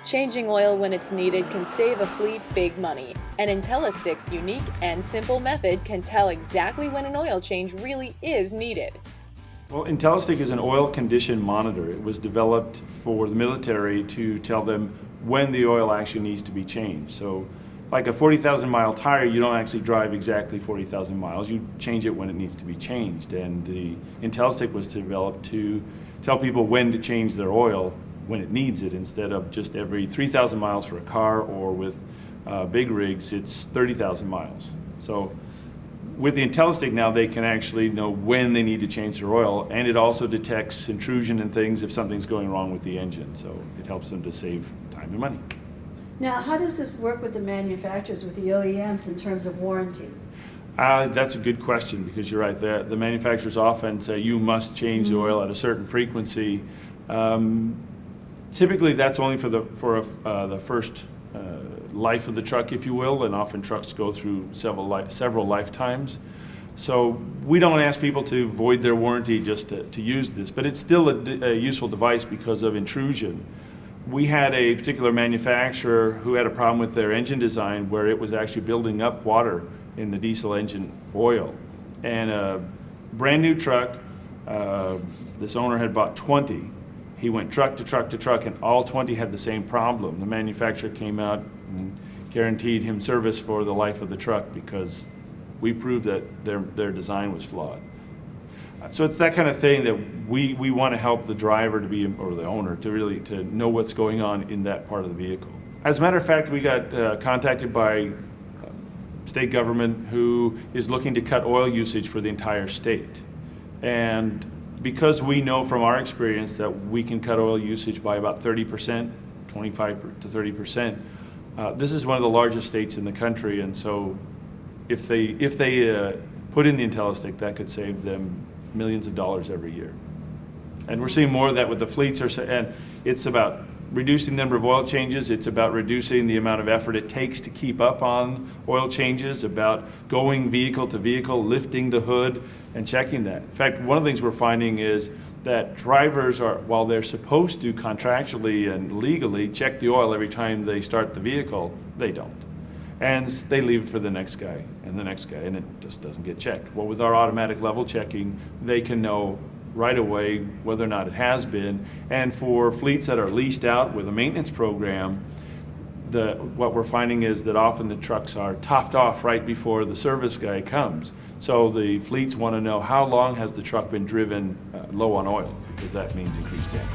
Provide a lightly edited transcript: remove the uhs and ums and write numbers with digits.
Changing oil when it's needed can save a fleet big money, and IntelliStick's unique and simple method can tell exactly when an oil change really is needed. Well, IntelliStick is an oil condition monitor. It was developed for the military to tell them when the oil actually needs to be changed. So, like a 40,000 mile tire, you don't actually drive exactly 40,000 miles. You change it when it needs to be changed. And the IntelliStick was developed to tell people when to change their oil when it needs it, instead of just every 3,000 miles for a car, or with big rigs, it's 30,000 miles. So with the IntelliStick now, they can actually know when they need to change their oil, and it also detects intrusion and things if something's going wrong with the engine. So it helps them to save time and money. Now, how does this work with the manufacturers, with the OEMs, in terms of warranty? That's a good question, because you're right. The manufacturers often say you must change the oil at a certain frequency. Typically, that's only for the first life of the truck, if you will, and often trucks go through several lifetimes. So we don't ask people to void their warranty just to use this, but it's still a useful device because of intrusion. We had a particular manufacturer who had a problem with their engine design where it was actually building up water in the diesel engine oil. And a brand new truck, this owner had bought 20. He went truck to truck to truck, and all 20 had the same problem. The manufacturer came out and guaranteed him service for the life of the truck because we proved that their design was flawed. So it's that kind of thing that we want to help the driver to be, or the owner, to know what's going on in that part of the vehicle. As a matter of fact, we got contacted by state government who is looking to cut oil usage for the entire state. And because we know from our experience that we can cut oil usage by about 30%, 25 to 30%, this is one of the largest states in the country, and so if they put in the IntelliStick, that could save them millions of dollars every year. And we're seeing more of that with the fleets, and it's about reducing the number of oil changes. It's about reducing the amount of effort it takes to keep up on oil changes, about going vehicle to vehicle, lifting the hood, and checking that. In fact, one of the things we're finding is that drivers are, while they're supposed to contractually and legally check the oil every time they start the vehicle, they don't. And they leave it for the next guy and the next guy, and it just doesn't get checked. Well, with our automatic level checking, they can know right away whether or not it has been. And for fleets that are leased out with a maintenance program, what we're finding is that often the trucks are topped off right before the service guy comes. So the fleets want to know how long has the truck been driven low on oil, because that means increased damage.